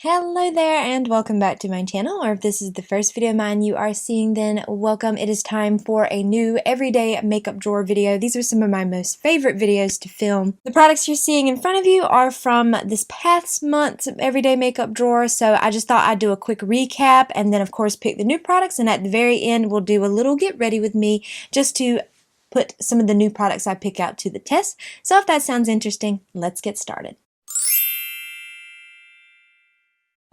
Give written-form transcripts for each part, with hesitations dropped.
Hello there and welcome back to my channel, or if this is the first video of mine you are seeing, then welcome. It is time for a new everyday makeup drawer video. These are some of my most favorite videos to film. The products you're seeing in front of you are from this past month's everyday makeup drawer, so I just thought I'd do a quick recap and then of course pick the new products, and at the very end we'll do a little get ready with me just to put some of the new products I pick out to the test. So if that sounds interesting, let's get started.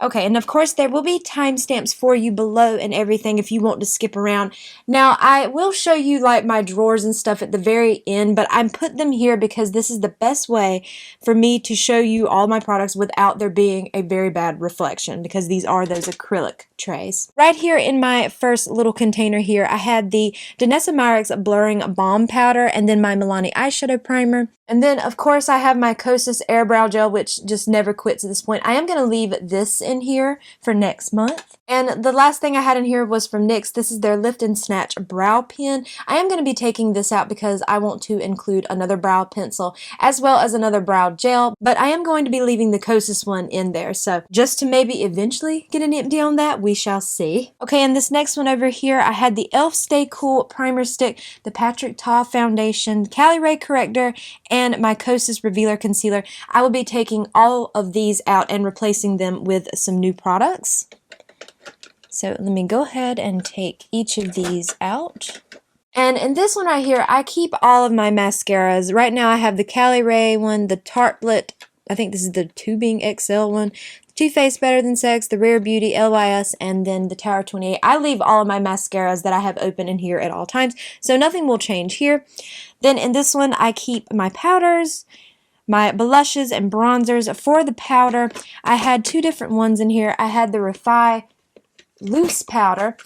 Okay, and of course there will be timestamps for you below and everything if you want to skip around. Now, I will show you like my drawers and stuff at the very end, but I put them here because this is the best way for me to show you all my products without there being a very bad reflection, because these are those acrylic trays. Right here in my first little container here, I had the Danessa Myricks Blurring Balm Powder and then my Milani Eyeshadow Primer. And then, of course, I have my Kosas Air Brow Gel, which just never quits at this point. I am going to leave this in here for next month. And the last thing I had in here was from NYX. This is their Lift and Snatch Brow Pen. I am going to be taking this out because I want to include another brow pencil as well as another brow gel, but I am going to be leaving the Kosas one in there. So just to maybe eventually get an empty on that, we shall see. Okay, and this next one over here, I had the e.l.f. Stay Cool Primer Stick, the Patrick Ta Foundation, Cali Ray Corrector, and my Kosas Revealer Concealer. I will be taking all of these out and replacing them with some new products. So let me go ahead and take each of these out. And in this one right here, I keep all of my mascaras. Right now I have the Cali Ray one, the Tartlet, I think this is the Tubing XL one, Too Faced Better Than Sex, the Rare Beauty LYS, and then the Tower 28. I leave all of my mascaras that I have open in here at all times, so nothing will change here. Then in this one, I keep my powders, my blushes and bronzers. For the powder, I had two different ones in here. I had the Refi Loose Powder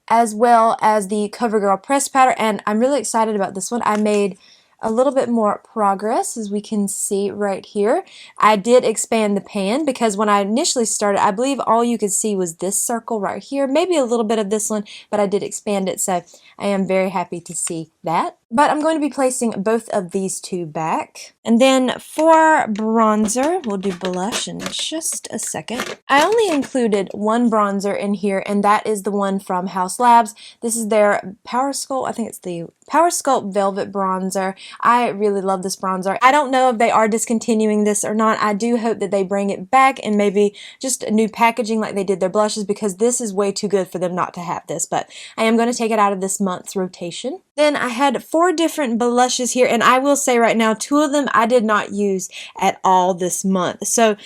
as well as the CoverGirl Pressed Powder, and I'm really excited about this one. I made a little bit more progress, as we can see right here. I did expand the pan because when I initially started, I believe all you could see was this circle right here, maybe a little bit of this one, but I did expand it, so I am very happy to see that. But I'm going to be placing both of these two back. And then for bronzer, we'll do blush in just a second. I only included one bronzer in here, and that is the one from Haus Labs. This is their Power Sculpt, I think it's the Power Sculpt Velvet Bronzer. I really love this bronzer. I don't know if they are discontinuing this or not. I do hope that they bring it back and maybe just a new packaging like they did their blushes, because this is way too good for them not to have this. But I am going to take it out of this month's rotation. Then I had 4 different blushes here, and I will say right now, 2 of them I did not use at all this month. So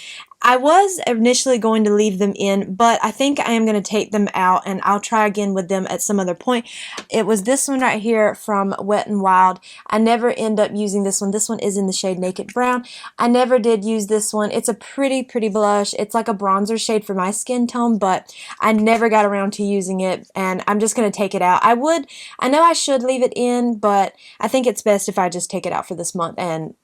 I was initially going to leave them in, but I think I am going to take them out and I'll try again with them at some other point. It was this one right here from Wet n Wild. I never end up using this one. This one is in the shade Naked Brown. I never did use this one. It's a pretty blush. It's like a bronzer shade for my skin tone, but I never got around to using it, and I'm just going to take it out. I know I should leave it in, but I think it's best if I just take it out for this month and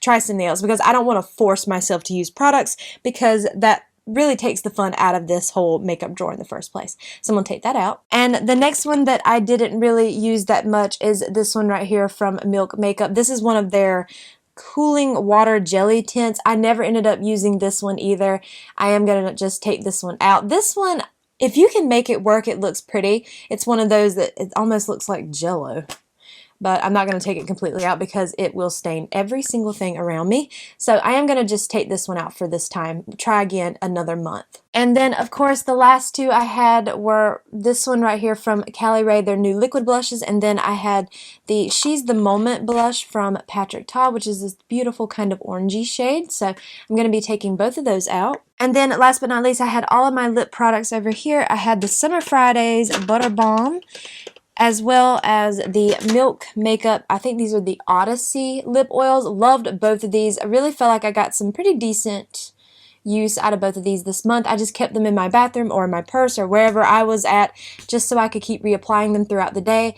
try something else, because I don't want to force myself to use products, because that really takes the fun out of this whole makeup drawer in the first place. So I'm going to take that out. And the next one that I didn't really use that much is this one right here from Milk Makeup. This is one of their cooling water jelly tints. I never ended up using this one either. I am going to just take this one out. This one, if you can make it work, it looks pretty. It's one of those that it almost looks like Jell-O. But I'm not going to take it completely out because it will stain every single thing around me. So I am going to just take this one out for this time. Try again another month. And then, of course, the last 2 I had were this one right here from Cali Ray, their new liquid blushes, and then I had the She's the Moment blush from Patrick Ta, which is this beautiful kind of orangey shade. So I'm going to be taking both of those out. And then, last but not least, I had all of my lip products over here. I had the Summer Fridays Butter Balm, as well as the Milk Makeup. I think these are the Odyssey lip oils. Loved both of these. I really felt like I got some pretty decent use out of both of these this month. I just kept them in my bathroom or in my purse or wherever I was at, just so I could keep reapplying them throughout the day.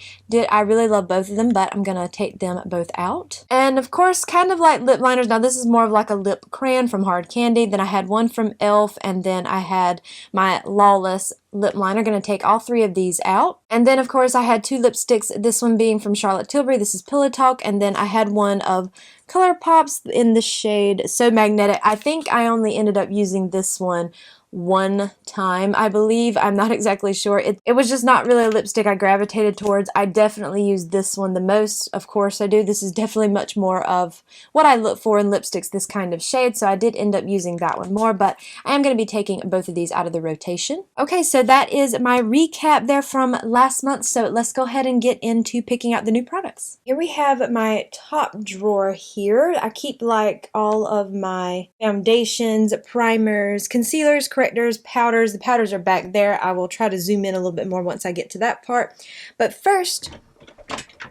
I really love both of them, but I'm going to take them both out. And of course, kind of like lip liners. Now this is more of like a lip crayon from Hard Candy. Then I had one from e.l.f. and then I had my Lawless lip liner. Going to take all 3 of these out. And then of course I had 2 lipsticks, this one being from Charlotte Tilbury. This is Pillow Talk, and then I had one of ColourPop's in the shade So Magnetic. I think I only ended up using this one one time, I believe. I'm not exactly sure. It was just not really a lipstick I gravitated towards. I definitely use this one the most. Of course I do. This is definitely much more of what I look for in lipsticks, this kind of shade, so I did end up using that one more, but I am going to be taking both of these out of the rotation. Okay, so that is my recap there from last month, so let's go ahead and get into picking out the new products. Here we have my top drawer here. I keep like all of my foundations, primers, concealers, correctors, powders. The powders are back there. I will try to zoom in a little bit more once I get to that part. But first,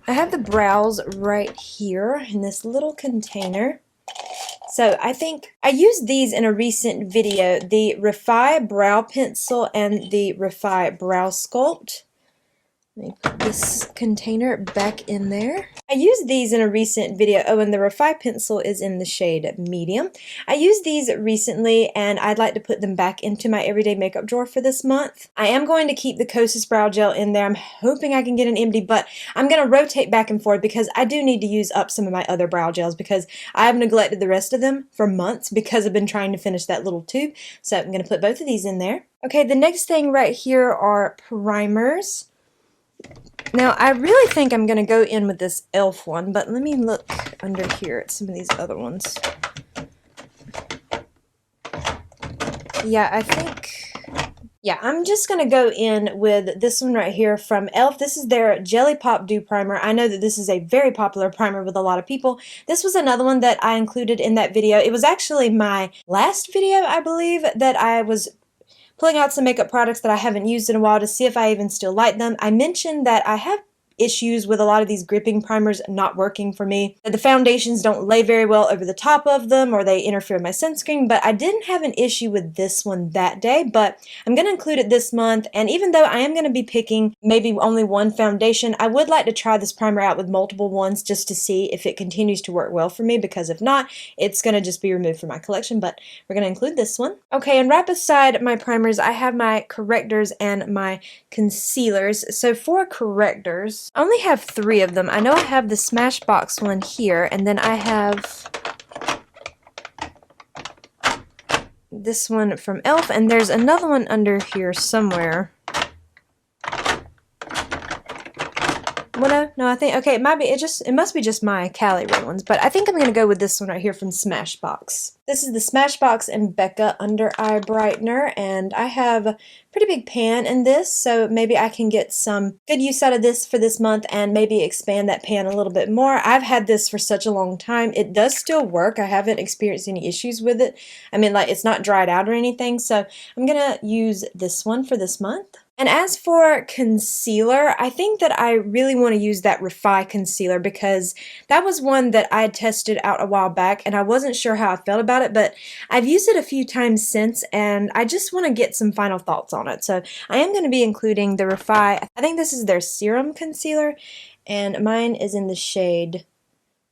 I have the brows right here in this little container. So I think I used these in a recent video, the Refi Brow Pencil and the Refi Brow Sculpt. Let me put this container back in there. I used these in a recent video. Oh, and the Refi pencil is in the shade medium. I used these recently, and I'd like to put them back into my everyday makeup drawer for this month. I am going to keep the Kosas Brow Gel in there. I'm hoping I can get an empty, but I'm going to rotate back and forth because I do need to use up some of my other brow gels because I have neglected the rest of them for months because I've been trying to finish that little tube. So I'm going to put both of these in there. Okay, the next thing right here are primers. Now, I really think I'm going to go in with this e.l.f. one, but let me look under here at some of these other ones. Yeah, I'm just going to go in with this one right here from e.l.f. This is their Jelly Pop Dew Primer. I know that this is a very popular primer with a lot of people. This was another one that I included in that video. It was actually my last video, I believe, that I was pulling out some makeup products that I haven't used in a while to see if I even still like them. I mentioned that I have issues with a lot of these gripping primers not working for me. The foundations don't lay very well over the top of them, or they interfere with my sunscreen, but I didn't have an issue with this one that day, but I'm going to include it this month, and even though I am going to be picking maybe only one foundation, I would like to try this primer out with multiple ones just to see if it continues to work well for me, because if not, it's going to just be removed from my collection, but we're going to include this one. Okay, and right beside my primers, I have my correctors and my concealers. So for correctors, I only have 3 of them. I know I have the Smashbox one here, and then I have this one from e.l.f., and there's another one under here somewhere. Well, no, I think, okay, it must be just my Cali Ray ones, but I think I'm going to go with this one right here from Smashbox. This is the Smashbox and Becca Under Eye Brightener, and I have a pretty big pan in this, so maybe I can get some good use out of this for this month and maybe expand that pan a little bit more. I've had this for such a long time. It does still work. I haven't experienced any issues with it. I mean, like, it's not dried out or anything, so I'm going to use this one for this month. And as for concealer, I think that I really want to use that Refi concealer because that was one that I had tested out a while back and I wasn't sure how I felt about it, but I've used it a few times since and I just want to get some final thoughts on it. So I am going to be including the Refi. I think this is their serum concealer and mine is in the shade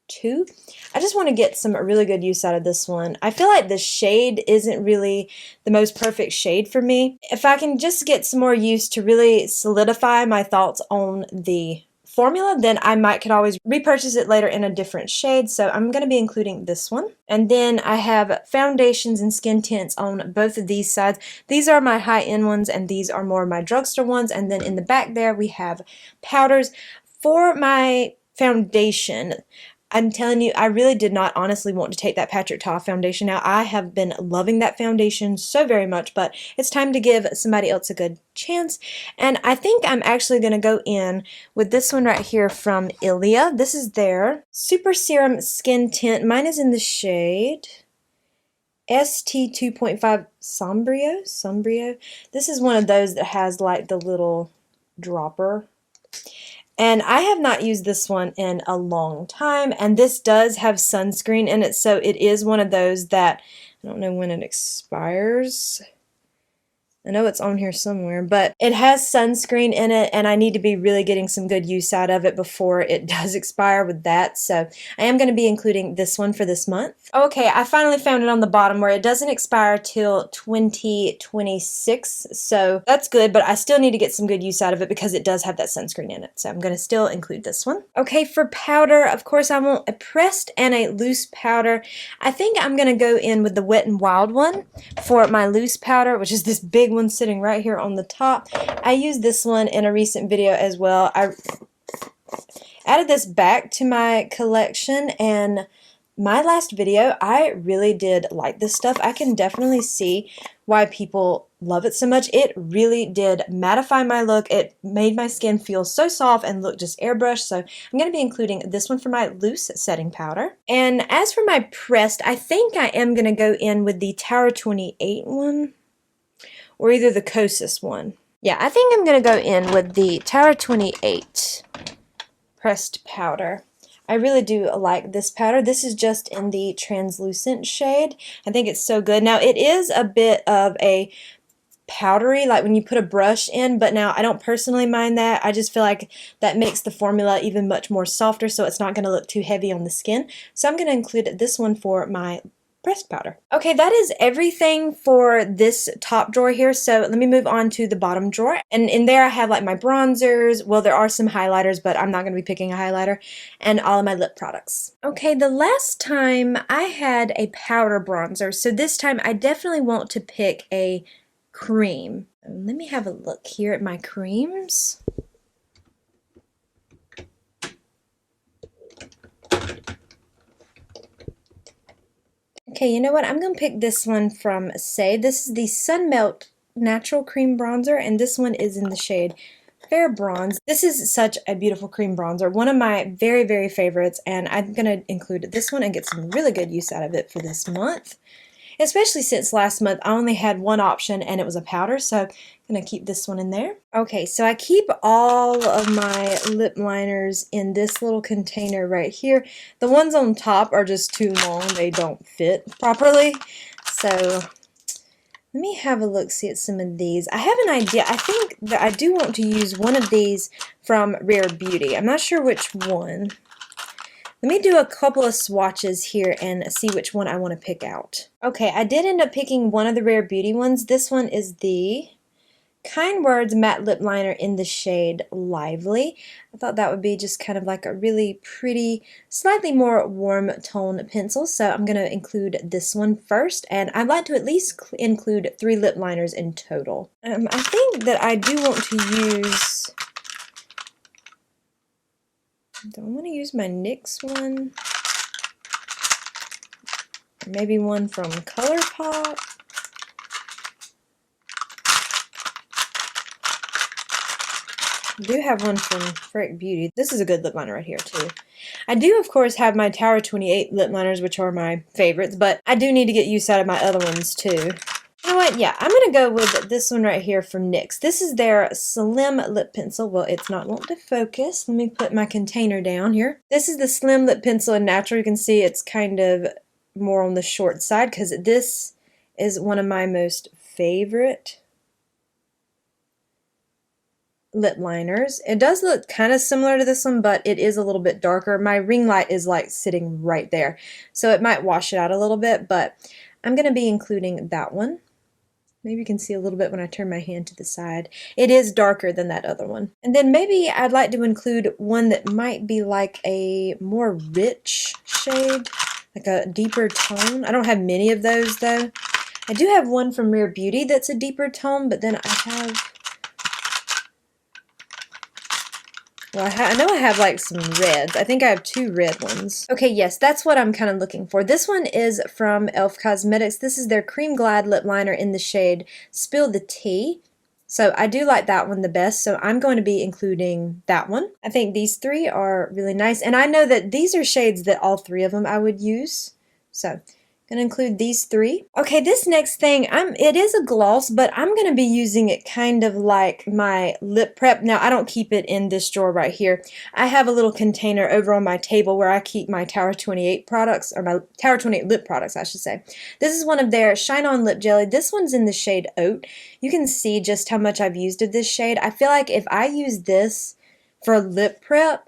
2. I just want to get some really good use out of this one. I feel like the shade isn't really the most perfect shade for me. If I can just get some more use to really solidify my thoughts on the formula, then I could always repurchase it later in a different shade. So I'm going to be including this one. And then I have foundations and skin tints on both of these sides. These are my high-end ones and these are more my drugstore ones. And then in the back there we have powders. For my foundation, I'm telling you, I really did not honestly want to take that Patrick Ta foundation out. I have been loving that foundation so very much, but it's time to give somebody else a good chance. And I think I'm actually going to go in with this one right here from Ilia. This is their Super Serum Skin Tint. Mine is in the shade ST 2.5 Sombrio. This is one of those that has like the little dropper. And I have not used this one in a long time, and this does have sunscreen in it, so it is one of those that, I don't know when it expires. I know it's on here somewhere, but it has sunscreen in it, and I need to be really getting some good use out of it before it does expire with that. So I am going to be including this one for this month. Okay, I finally found it on the bottom where it doesn't expire till 2026, so that's good, but I still need to get some good use out of it because it does have that sunscreen in it. So I'm going to still include this one. Okay, for powder, of course, I want a pressed and a loose powder. I think I'm going to go in with the Wet n Wild one for my loose powder, which is this big one sitting right here on the top. I used this one in a recent video as well. I added this back to my collection, and my last video, I really did like this stuff. I can definitely see why people love it so much. It really did mattify my look. It made my skin feel so soft and look just airbrushed. So I'm going to be including this one for my loose setting powder. And as for my pressed, I think I am going to go in with the Tower 28 one or either the Kosas one. Yeah, I think I'm going to go in with the Tower 28 pressed powder. I really do like this powder. This is just in the translucent shade. I think it's so good. Now, it is a bit of a powdery, like when you put a brush in, but now I don't personally mind that. I just feel like that makes the formula even much more softer, so it's not going to look too heavy on the skin. So I'm going to include this one for my pressed powder. Okay, that is everything for this top drawer here, so let me move on to the bottom drawer. And in there I have like my bronzers, well there are some highlighters, but I'm not going to be picking a highlighter, and all of my lip products. Okay, the last time I had a powder bronzer, so this time I definitely want to pick a cream. Let me have a look here at my creams. Okay, you know what? I'm going to pick this one from CeCe. This is the Sun Melt Natural Cream Bronzer, and this one is in the shade Fair Bronze. This is such a beautiful cream bronzer, one of my very, very favorites, and I'm going to include this one and get some really good use out of it for this month. Especially since last month I only had one option and it was a powder, so I'm going to keep this one in there. Okay, so I keep all of my lip liners in this little container right here. The ones on top are just too long, they don't fit properly. So let me have a look, see at some of these. I have an idea. I think that I do want to use one of these from Rare Beauty. I'm not sure which one. Let me do a couple of swatches here and see which one I want to pick out. Okay, I did end up picking one of the Rare Beauty ones. This one is the Kind Words Matte Lip Liner in the shade Lively. I thought that would be just kind of like a really pretty, slightly more warm tone pencil, so I'm going to include this one first, and I'd like to at least include 3 lip liners in total. I think that I do want to use... Do I want to use my NYX one? Maybe one from ColourPop? I do have one from Freck Beauty. This is a good lip liner right here too. I do of course have my Tower 28 lip liners, which are my favorites, but I do need to get use out of my other ones too. You know what? Yeah, I'm going to go with this one right here from NYX. This is their Slim Lip Pencil. Well, it's not wanting to focus. Let me put my container down here. This is the Slim Lip Pencil in Natural. You can see it's kind of more on the short side because this is one of my most favorite lip liners. It does look kind of similar to this one, but it is a little bit darker. My ring light is like sitting right there, so it might wash it out a little bit, but I'm going to be including that one. Maybe you can see a little bit when I turn my hand to the side. It is darker than that other one. And then maybe I'd like to include one that might be like a more rich shade, like a deeper tone. I don't have many of those though. I do have one from Rare Beauty that's a deeper tone, but then I have... Well, I know I have like some reds. I think I have 2 red ones. Okay, yes, that's what I'm kind of looking for. This one is from e.l.f. Cosmetics. This is their Cream Glide Lip Liner in the shade Spill the Tea. So I do like that one the best, so I'm going to be including that one. I think these 3 are really nice, and I know that these are shades that all 3 of them I would use. So I'm Gonna include these three. Okay, this next thing, it is a gloss, but I'm gonna be using it kind of like my lip prep. Now, I don't keep it in this drawer right here. I have a little container over on my table where I keep my Tower 28 products, or my Tower 28 lip products, I should say. This is one of their Shine On Lip Jelly. This one's in the shade Oat. You can see just how much I've used of this shade. I feel like if I use this for lip prep,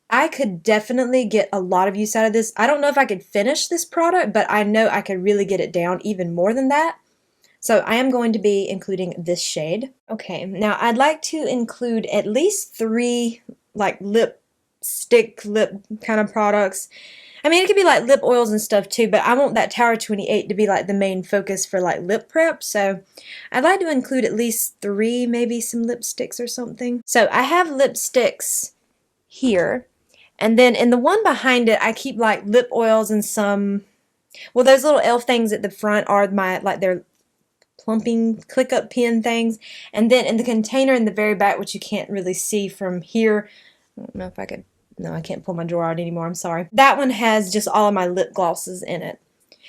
I could definitely get a lot of use out of this. I don't know if I could finish this product, but I know I could really get it down even more than that. So I am going to be including this shade. Okay, now I'd like to include at least 3 like lipstick lip kind of products. I mean, it could be like lip oils and stuff too, but I want that Tower 28 to be like the main focus for like lip prep. So I'd like to include at least 3, maybe some lipsticks or something. So I have lipsticks here. And then in the one behind it, I keep like lip oils and some, well, those little elf things at the front are my, like their plumping click up pen things. And then in the container in the very back, which you can't really see from here, I don't know if I could, no, I can't pull my drawer out anymore, I'm sorry. That one has just all of my lip glosses in it.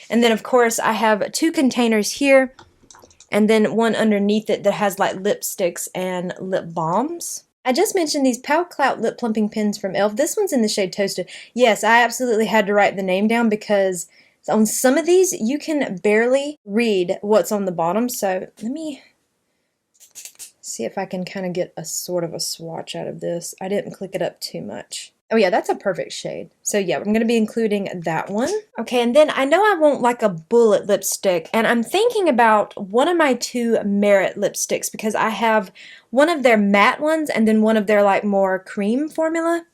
And then of course I have 2 containers here, and then one underneath it that has like lipsticks and lip balms. I just mentioned these Pow Clout lip plumping pens from e.l.f. This one's in the shade Toasted. Yes, I absolutely had to write the name down because on some of these you can barely read what's on the bottom. So let me see if I can kind of get a sort of a swatch out of this. I didn't click it up too much. Oh yeah, that's a perfect shade. So yeah, I'm going to be including that one. Okay, and then I know I want like a bullet lipstick, and I'm thinking about one of my 2 Merit lipsticks because I have one of their matte ones and then one of their like more cream formula.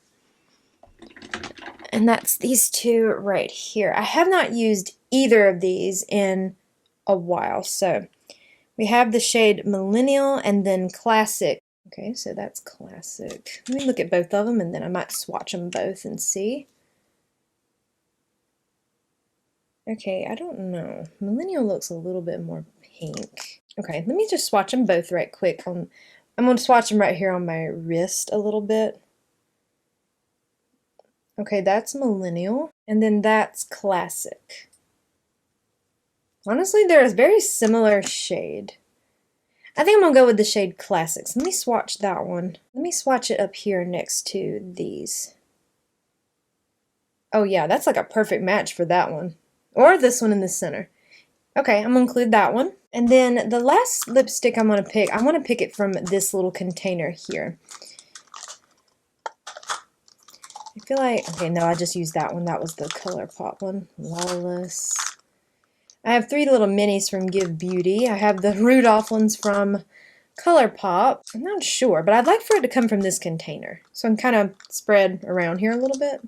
And that's these 2 right here. I have not used either of these in a while. So we have the shade Millennial and then Classic. Okay, so that's Classic. Let me look at both of them and then I might swatch them both and see. Okay, I don't know. Millennial looks a little bit more pink. Okay, let me just swatch them both right quick. I'm going to swatch them right here on my wrist a little bit. Okay, that's Millennial, and then that's Classic. Honestly, they're a very similar shade. I think I'm going to go with the shade Classics. Let me swatch that one. Let me swatch it up here next to these. Oh yeah, that's like a perfect match for that one. Or this one in the center. Okay, I'm going to include that one. And then the last lipstick I'm going to pick, I want to pick it from this little container here. I feel like, okay, no, I just used that one. That was the ColourPop one. Lawless. I have 3 little minis from Give Beauty. I have the Rudolph ones from ColourPop. I'm not sure, but I'd like for it to come from this container. So I'm kind of spread around here a little bit.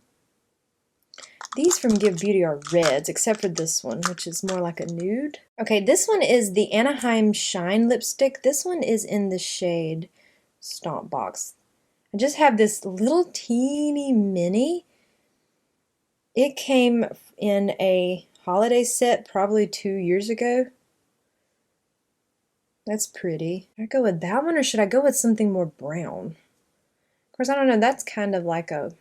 These from Give Beauty are reds, except for this one, which is more like a nude. Okay, this one is the Anaheim Shine lipstick. This one is in the shade Stomp Box. I just have this little teeny mini. It came in a holiday set probably 2 years ago. That's pretty. Should I go with that one or should I go with something more brown? Of course, I don't know. That's kind of like a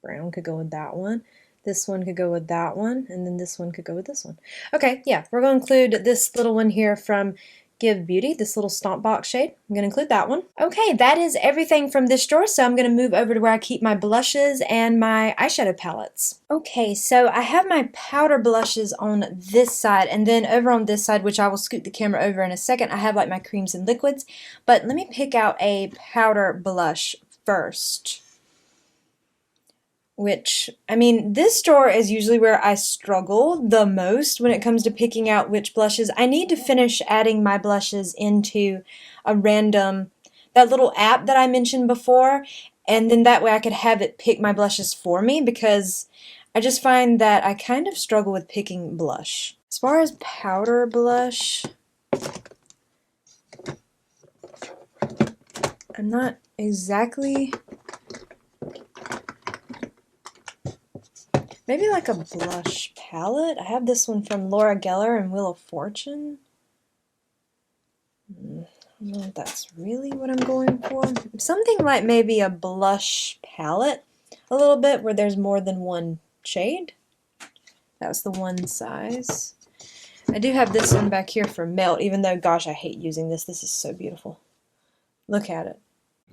brown could go with that one. This one could go with that one. And then this one could go with this one. Okay, yeah. We're going to include this little one here from Give Beauty, this little Stomp Box shade. I'm going to include that one. Okay, that is everything from this drawer, so I'm going to move over to where I keep my blushes and my eyeshadow palettes. Okay, so I have my powder blushes on this side, and then over on this side, which I will scoot the camera over in a second, I have like my creams and liquids, but let me pick out a powder blush first. Which, I mean, this drawer is usually where I struggle the most when it comes to picking out which blushes. I need to finish adding my blushes into a random, that little app that I mentioned before, and then that way I could have it pick my blushes for me because I just find that I kind of struggle with picking blush. As far as powder blush, I'm not exactly... Maybe like a blush palette. I have this one from Laura Geller and Wheel of Fortune. I don't know if that's really what I'm going for. Something like maybe a blush palette a little bit where there's more than one shade. That was the one size. I do have this one back here for melt, even though, gosh, I hate using this. This is so beautiful. Look at it.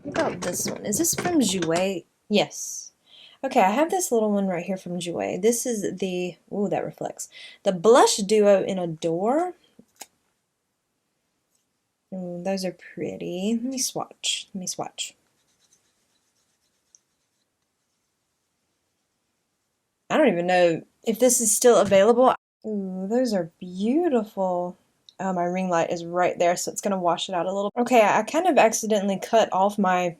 What about this one? Is this from Jouer? Yes. Okay, I have this little one right here from Jouer. This is the, ooh, that reflects. The Blush Duo in Adore. Ooh, those are pretty. Let me swatch. Let me swatch. I don't even know if this is still available. Ooh, those are beautiful. Oh, my ring light is right there, so it's going to wash it out a little. Okay, I kind of accidentally cut off my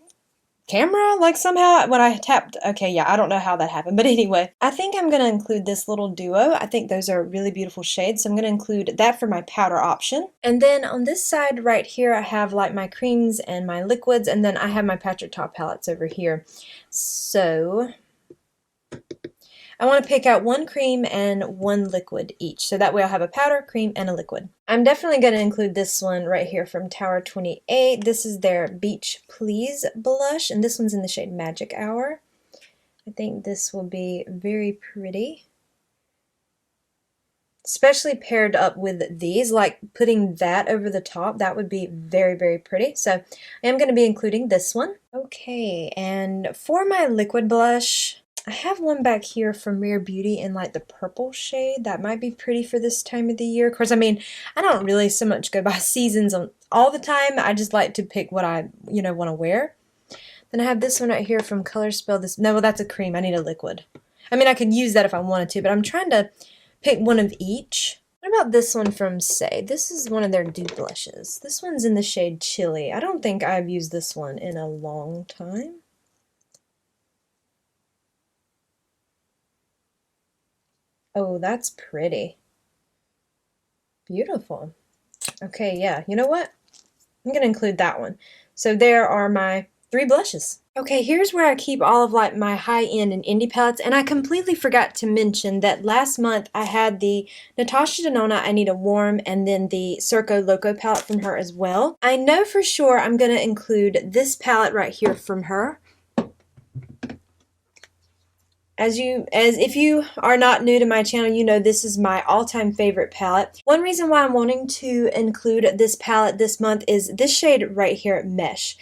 camera, like somehow when I tapped. Okay, yeah, I don't know how that happened, but anyway, I think I'm going to include this little duo. I think those are really beautiful shades, so I'm going to include that for my powder option. And then on this side right here, I have like my creams and my liquids, and then I have my Patrick Ta palettes over here. So I want to pick out one cream and one liquid each, so that way I'll have a powder, cream, and a liquid. I'm definitely going to include this one right here from Tower 28. This is their Beach Please blush, and this one's in the shade Magic Hour. I think this will be very pretty, especially paired up with these, like putting that over the top. That would be very, very pretty. So I am going to be including this one. Okay, and for my liquid blush, I have one back here from Rare Beauty in like the purple shade. That might be pretty for this time of the year. Of course, I mean, I don't really so much go by seasons all the time. I just like to pick what I, want to wear. Then I have this one right here from Color Spell. No, well, that's a cream. I need a liquid. I mean, I could use that if I wanted to, but I'm trying to pick one of each. What about this one from CeCe? This is one of their dupe blushes. This one's in the shade Chili. I don't think I've used this one in a long time. Oh, that's pretty. Beautiful. Okay, yeah, you know what? I'm going to include that one. So there are my 3 blushes. Okay, here's where I keep all of like my high-end and indie palettes, and I completely forgot to mention that last month I had the Natasha Denona I Need a Warm and then the Circo Loco palette from her as well. I know for sure I'm going to include this palette right here from her. As if you are not new to my channel, you know this is my all-time favorite palette. One reason why I'm wanting to include this palette this month is this shade right here, Mesh.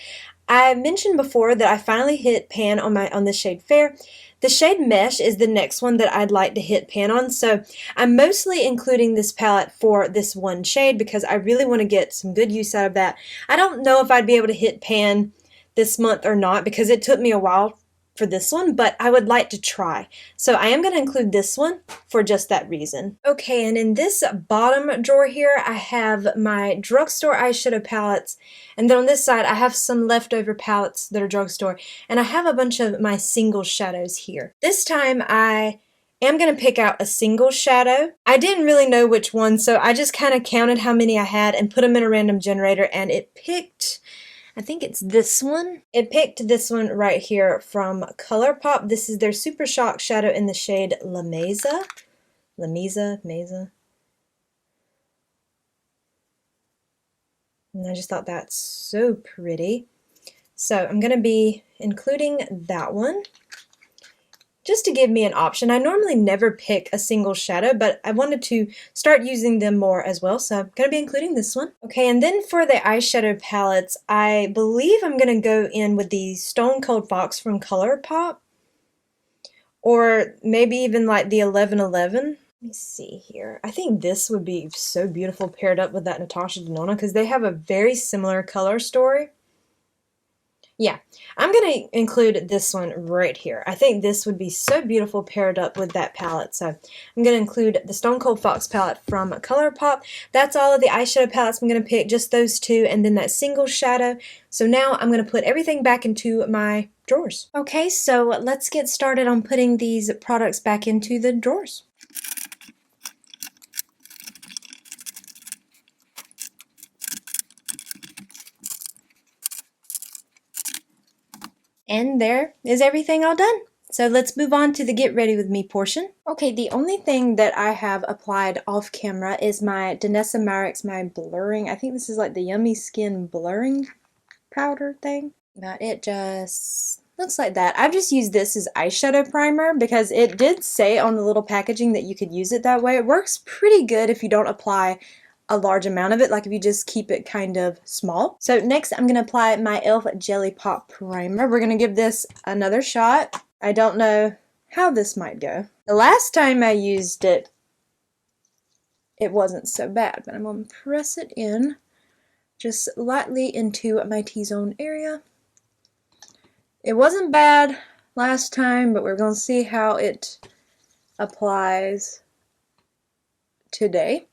I mentioned before that I finally hit pan on this shade Fair. The shade Mesh is the next one that I'd like to hit pan on, so I'm mostly including this palette for this one shade because I really want to get some good use out of that. I don't know if I'd be able to hit pan this month or not because it took me a while for this one, but I would like to try. So I am going to include this one for just that reason. Okay, and in this bottom drawer here, I have my drugstore eyeshadow palettes, and then on this side, I have some leftover palettes that are drugstore, and I have a bunch of my single shadows here. This time, I am going to pick out a single shadow. I didn't really know which one, so I just kind of counted how many I had and put them in a random generator, and it picked, I think it's this one. It picked this one right here from ColourPop. This is their Super Shock Shadow in the shade La Mesa. La Mesa, Mesa. And I just thought that's so pretty. So I'm going to be including that one, just to give me an option. I normally never pick a single shadow, but I wanted to start using them more as well, so I'm going to be including this one. Okay, and then for the eyeshadow palettes, I believe I'm going to go in with the Stone Cold Fox from ColourPop, or maybe even like the 1111. Let me see here. I think this would be so beautiful paired up with that Natasha Denona because they have a very similar color story. Yeah, I'm going to include this one right here. I think this would be so beautiful paired up with that palette. So I'm going to include the Stone Cold Fox palette from ColourPop. That's all of the eyeshadow palettes I'm going to pick, just those 2, and then that single shadow. So now I'm going to put everything back into my drawers. Okay, so let's get started on putting these products back into the drawers. And there is everything all done. So let's move on to the get ready with me portion. Okay, the only thing that I have applied off camera is my Danessa Myricks, my blurring, I think this is like the Yummy Skin blurring powder thing. But it just Looks like that. I've just used this as eyeshadow primer because it did say on the little packaging that you could use it that way. It works pretty good if you don't apply a large amount of it, like if you just keep it kind of small. So next I'm going to apply my e.l.f. Jelly Pop Primer. We're going to give this another shot. I don't know how this might go. The last time I used it, it wasn't so bad, but I'm going to press it in just lightly into my T-zone area. It wasn't bad last time, but we're going to see how it applies today.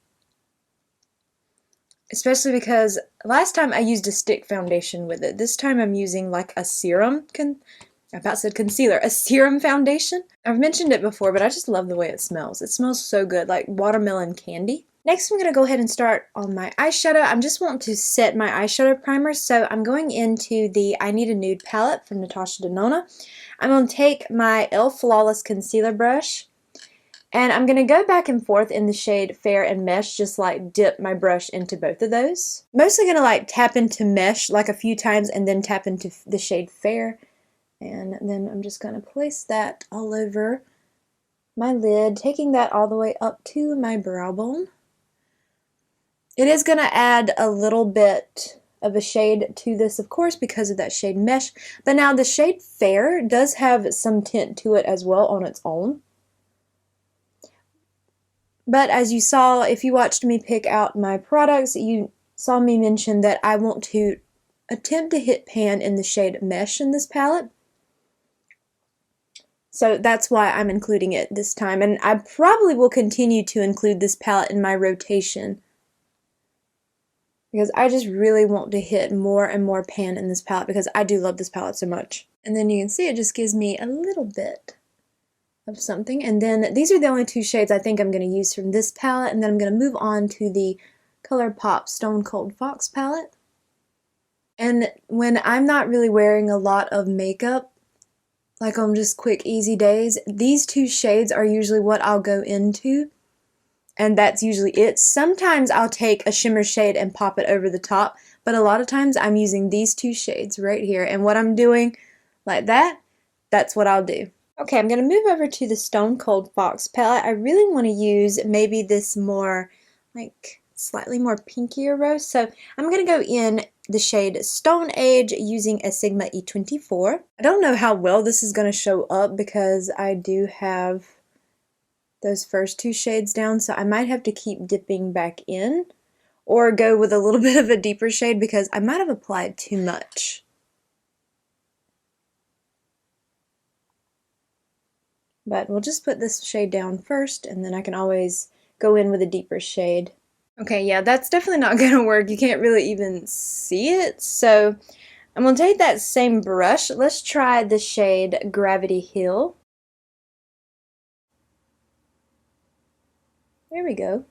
Especially because last time I used a stick foundation with it. This time I'm using like a serum, I about said concealer, a serum foundation. I've mentioned it before, but I just love the way it smells. It smells so good, like watermelon candy. Next I'm going to go ahead and start on my eyeshadow. I'm just wanting to set my eyeshadow primer, so I'm going into the I Need a Nude palette from Natasha Denona. I'm going to take my e.l.f. Flawless Concealer brush, and I'm going to go back and forth in the shade Fair and Mesh, just like dip my brush into both of those. Mostly going to like tap into Mesh like a few times and then tap into the shade Fair. And then I'm just going to place that all over my lid, taking that all the way up to my brow bone. It is going to add a little bit of a shade to this, of course, because of that shade Mesh. But now the shade Fair does have some tint to it as well on its own. But as you saw, if you watched me pick out my products, you saw me mention that I want to attempt to hit pan in the shade Mesh in this palette. So that's why I'm including it this time. And I probably will continue to include this palette in my rotation, because I just really want to hit more and more pan in this palette because I do love this palette so much. And then you can see it just gives me a little bit of something. And then these are the only two shades I think I'm going to use from this palette, and then I'm going to move on to the ColourPop Stone Cold Fox palette. And when I'm not really wearing a lot of makeup, like on just quick easy days, these two shades are usually what I'll go into, and that's usually it. Sometimes I'll take a shimmer shade and pop it over the top, but a lot of times I'm using these two shades right here, and what I'm doing like that, that's what I'll do. Okay, I'm going to move over to the Stone Cold Fox palette. I really want to use maybe this more, like, slightly more pinkier rose. So I'm going to go in the shade Stone Age using a Sigma E24. I don't know how well this is going to show up because I do have those first two shades down, so I might have to keep dipping back in or go with a little bit of a deeper shade because I might have applied too much. But we'll just put this shade down first, and then I can always go in with a deeper shade. Okay, yeah, that's definitely not going to work. You can't really even see it. So I'm going to take that same brush. Let's try the shade Gravity Hill. There we go.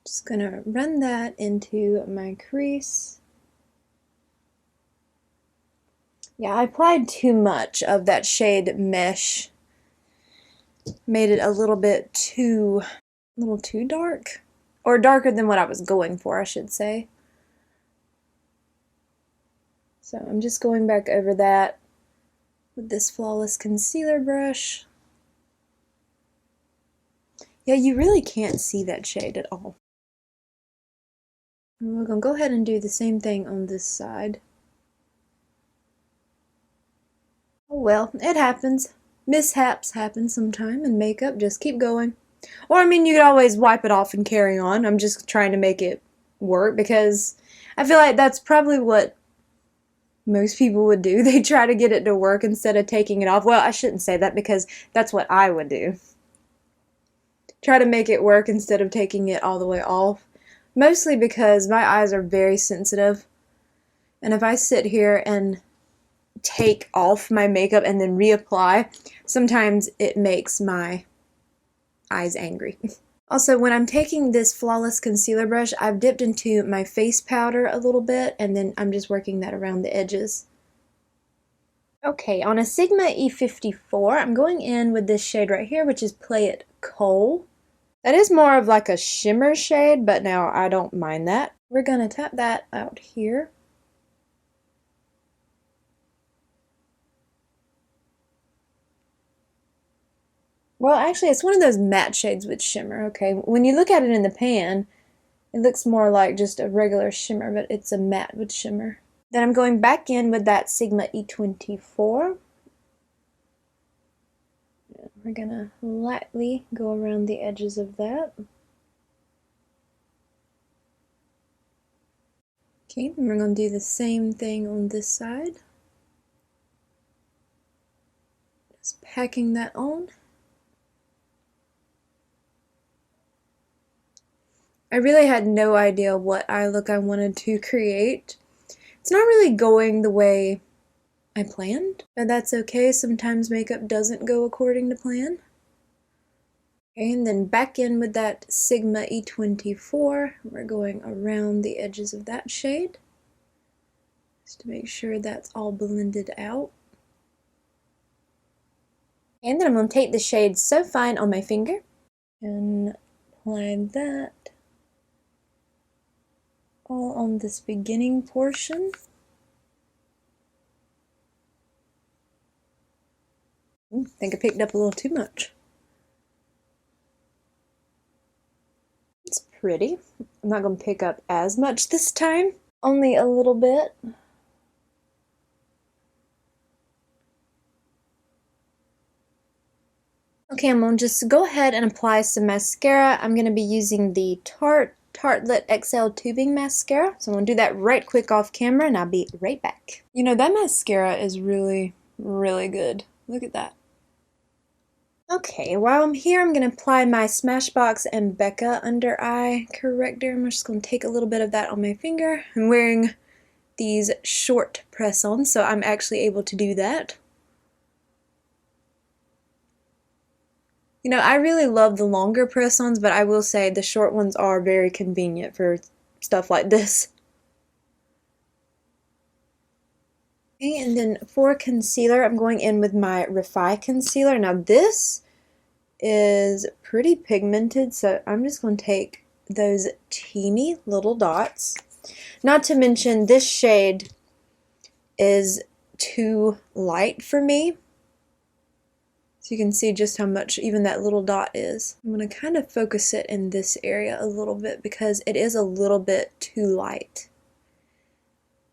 Just going to run that into my crease. Yeah, I applied too much of that shade Mesh. Made it a little too dark. Or darker than what I was going for, I should say. So I'm just going back over that with this Flawless Concealer brush. Yeah, you really can't see that shade at all. And we're going to go ahead and do the same thing on this side. Oh well, it happens. Mishaps happen sometime in makeup. Just keep going. Or, I mean, you could always wipe it off and carry on. I'm just trying to make it work because I feel like that's probably what most people would do. They try to get it to work instead of taking it off. Well, I shouldn't say that because that's what I would do. Try to make it work instead of taking it all the way off. Mostly because my eyes are very sensitive. And if I sit here and take off my makeup and then reapply, sometimes it makes my eyes angry. Also, when I'm taking this Flawless Concealer brush, I've dipped into my face powder a little bit, and then I'm just working that around the edges. Okay, on a Sigma E54, I'm going in with this shade right here, which is Play It Coal. That is more of like a shimmer shade, but now I don't mind that. We're gonna tap that out here. Well, actually, it's one of those matte shades with shimmer, okay? When you look at it in the pan, it looks more like just a regular shimmer, but it's a matte with shimmer. Then I'm going back in with that Sigma E24. We're gonna lightly go around the edges of that. Okay, and we're gonna do the same thing on this side. Just packing that on. I really had no idea what eye look I wanted to create. It's not really going the way I planned, but that's okay. Sometimes makeup doesn't go according to plan. Okay, and then back in with that Sigma E24. We're going around the edges of that shade just to make sure that's all blended out. And then I'm going to take the shade So Fine on my finger and apply that all on this beginning portion. I think I picked up a little too much. It's pretty. I'm not going to pick up as much this time, only a little bit. Okay, I'm going to just go ahead and apply some mascara. I'm going to be using the Tartelette XL Tubing Mascara. So I'm going to do that right quick off camera and I'll be right back. You know, that mascara is really, really good. Look at that. Okay, while I'm here, I'm going to apply my Smashbox and Becca Under Eye Corrector. I'm just going to take a little bit of that on my finger. I'm wearing these short press-ons, so I'm actually able to do that. You know, I really love the longer press-ons, but I will say the short ones are very convenient for stuff like this. Okay, and then for concealer, I'm going in with my Refi concealer. Now this is pretty pigmented, so I'm just going to take those teeny little dots. Not to mention this shade is too light for me. So you can see just how much even that little dot is. I'm going to kind of focus it in this area a little bit because it is a little bit too light.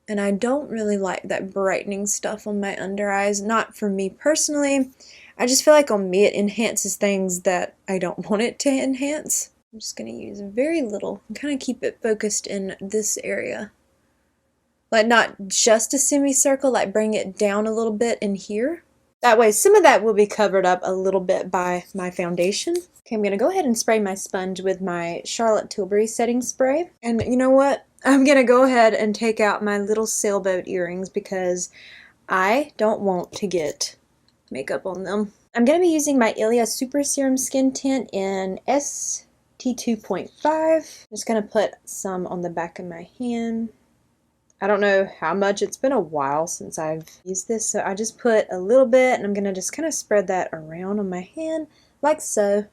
And I don't really like that brightening stuff on my under eyes. Not for me personally. I just feel like on me it enhances things that I don't want it to enhance. I'm just going to use very little and kind of keep it focused in this area. Like not just a semicircle, like bring it down a little bit in here. That way some of that will be covered up a little bit by my foundation. Okay, I'm going to go ahead and spray my sponge with my Charlotte Tilbury setting spray. And you know what? I'm going to go ahead and take out my little sailboat earrings because I don't want to get makeup on them. I'm going to be using my Ilia Super Serum Skin Tint in ST2.5. I'm just going to put some on the back of my hand. I don't know how much. It's been a while since I've used this, so I just put a little bit and I'm going to just kind of spread that around on my hand like so.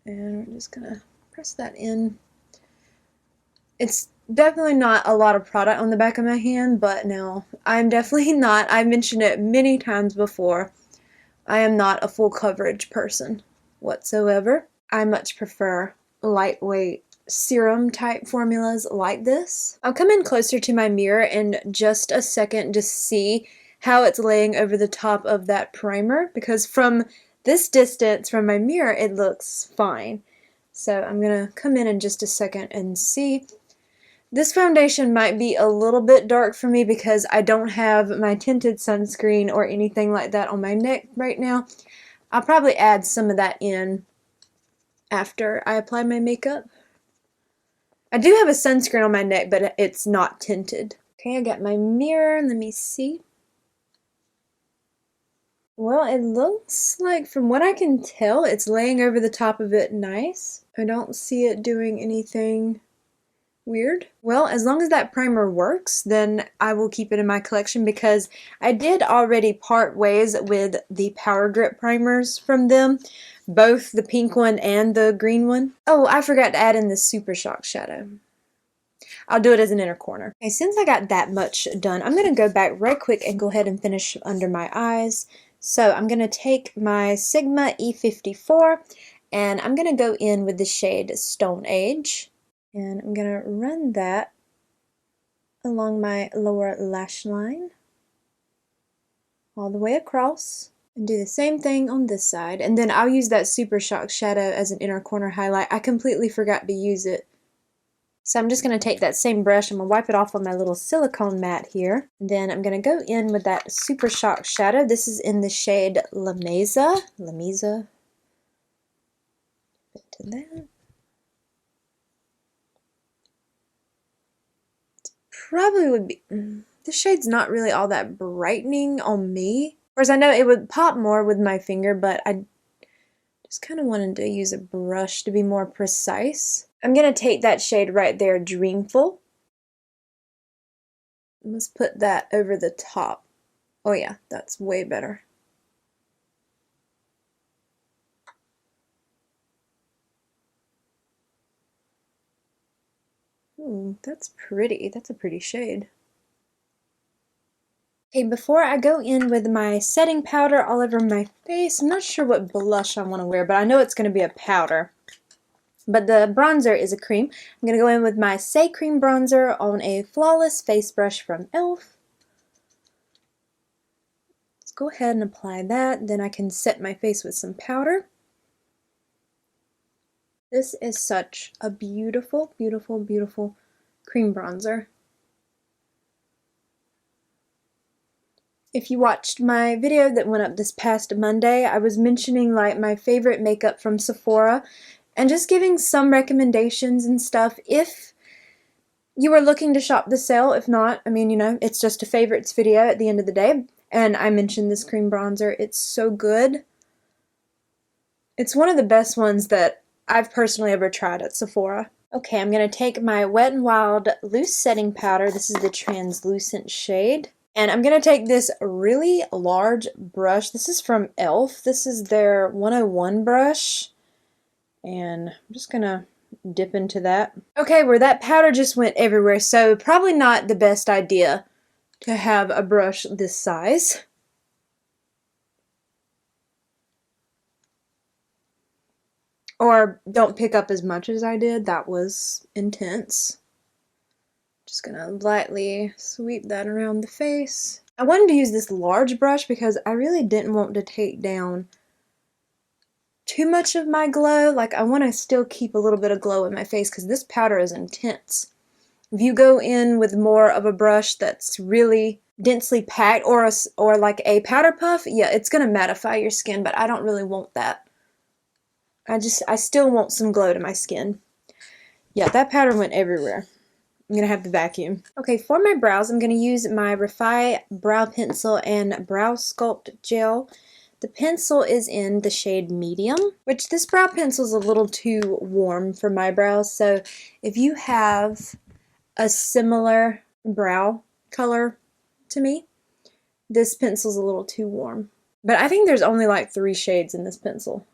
And we're just going to press that in. It's definitely not a lot of product on the back of my hand, but no, I'm definitely not. I've mentioned it many times before. I am not a full coverage person whatsoever. I much prefer lightweight serum type formulas like this. I'll come in closer to my mirror in just a second to see how it's laying over the top of that primer, because from this distance from my mirror it looks fine. So I'm gonna come in just a second and see. This foundation might be a little bit dark for me because I don't have my tinted sunscreen or anything like that on my neck right now. I'll probably add some of that in after I apply my makeup. I do have a sunscreen on my neck, but it's not tinted. Okay, I got my mirror. Let me see. Well, it looks like, from what I can tell, it's laying over the top of it nice. I don't see it doing anything weird. Well, as long as that primer works, then I will keep it in my collection because I did already part ways with the Power Grip primers from them. Both the pink one and the green one. Oh, I forgot to add in the Super Shock shadow. I'll do it as an inner corner. Okay, since I got that much done, I'm going to go back right quick and go ahead and finish under my eyes. So I'm going to take my Sigma E54 and I'm going to go in with the shade Stone Age. And I'm going to run that along my lower lash line all the way across. And do the same thing on this side. And then I'll use that Super Shock shadow as an inner corner highlight. I completely forgot to use it. So I'm just going to take that same brush, I'm going to wipe it off on my little silicone mat here. And then I'm going to go in with that Super Shock shadow. This is in the shade La Mesa. To that. Probably would be, this shade's not really all that brightening on me. Of course, I know it would pop more with my finger, but I just kind of wanted to use a brush to be more precise. I'm going to take that shade right there, Dreamful. Let's put that over the top. Oh yeah, that's way better. That's pretty. That's a pretty shade. Okay, before I go in with my setting powder all over my face, I'm not sure what blush I want to wear, but I know it's going to be a powder. But the bronzer is a cream. I'm going to go in with my CeCe Cream Bronzer on a Flawless Face Brush from e.l.f. Let's go ahead and apply that. Then I can set my face with some powder. This is such a beautiful, beautiful, beautiful cream bronzer. If you watched my video that went up this past Monday, I was mentioning like my favorite makeup from Sephora and just giving some recommendations and stuff if you were looking to shop the sale. If not, I mean, you know, it's just a favorites video at the end of the day. And I mentioned this cream bronzer. It's so good. It's one of the best ones that I've personally ever tried at Sephora. Okay, I'm going to take my Wet n Wild Loose Setting Powder. This is the translucent shade. And I'm going to take this really large brush. This is from e.l.f. This is their 101 brush. And I'm just going to dip into that. Okay, where that powder just went everywhere, so probably not the best idea to have a brush this size. Or don't pick up as much as I did. That was intense. Just gonna lightly sweep that around the face. I wanted to use this large brush because I really didn't want to take down too much of my glow. Like, I want to still keep a little bit of glow in my face because this powder is intense. If you go in with more of a brush that's really densely packed or like a powder puff, yeah, it's gonna mattify your skin, but I don't really want that. I still want some glow to my skin. Yeah, that powder went everywhere. I'm going to have to vacuum. Okay, for my brows, I'm going to use my Refi Brow Pencil and Brow Sculpt Gel. The pencil is in the shade Medium, which this brow pencil is a little too warm for my brows. So if you have a similar brow color to me, this pencil's a little too warm. But I think there's only like 3 shades in this pencil.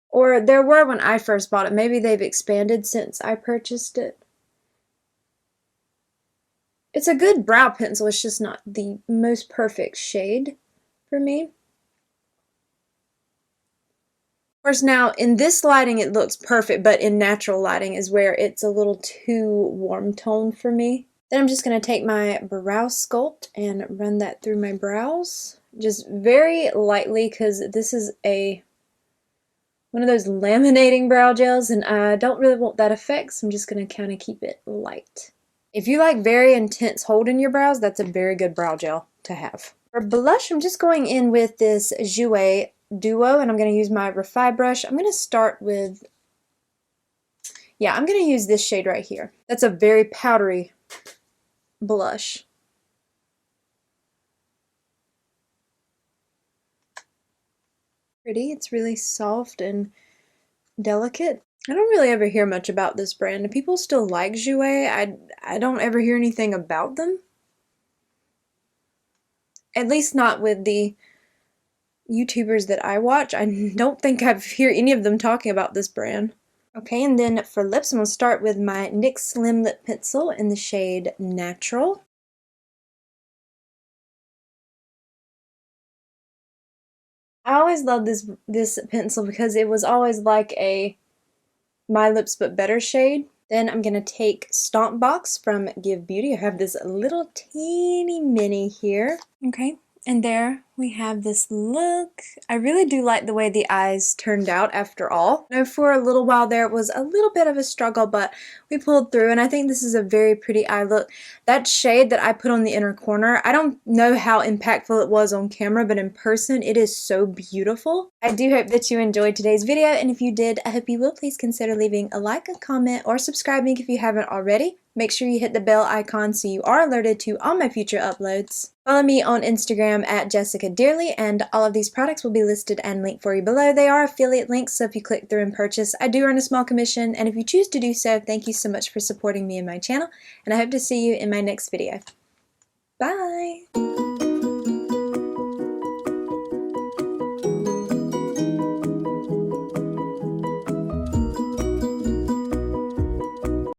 Or there were when I first bought it. Maybe they've expanded since I purchased it. It's a good brow pencil. It's just not the most perfect shade for me. Of course, now in this lighting it looks perfect, but in natural lighting is where it's a little too warm toned for me. Then I'm just going to take my Brow Sculpt and run that through my brows. Just very lightly because this is one of those laminating brow gels, and I don't really want that effect, so I'm just going to kind of keep it light. If you like very intense hold in your brows, that's a very good brow gel to have. For blush, I'm just going in with this Jouer Duo, and I'm going to use my Refi brush. I'm going to start with, yeah, I'm going to use this shade right here. That's a very powdery blush. Pretty. It's really soft and delicate. I don't really ever hear much about this brand. Do people still like Jouer? I don't ever hear anything about them. At least not with the YouTubers that I watch. I don't think I've heard any of them talking about this brand. Okay, and then for lips, I'm going to start with my NYX Slim Lip Pencil in the shade Natural. I always loved this pencil because it was always like a My Lips But Better shade. Then I'm going to take Stomp Box from Give Beauty. I have this little teeny mini here. Okay, and there we have this look. I really do like the way the eyes turned out after all. I know for a little while there it was a little bit of a struggle, but we pulled through, and I think this is a very pretty eye look. That shade that I put on the inner corner, I don't know how impactful it was on camera, but in person it is so beautiful. I do hope that you enjoyed today's video, and if you did, I hope you will please consider leaving a like, a comment, or subscribing if you haven't already. Make sure you hit the bell icon so you are alerted to all my future uploads. Follow me on Instagram at jessicadeerly, and all of these products will be listed and linked for you below. They are affiliate links, so if you click through and purchase, I do earn a small commission, and if you choose to do so, thank you so much for supporting me and my channel, and I hope to see you in my next video. Bye!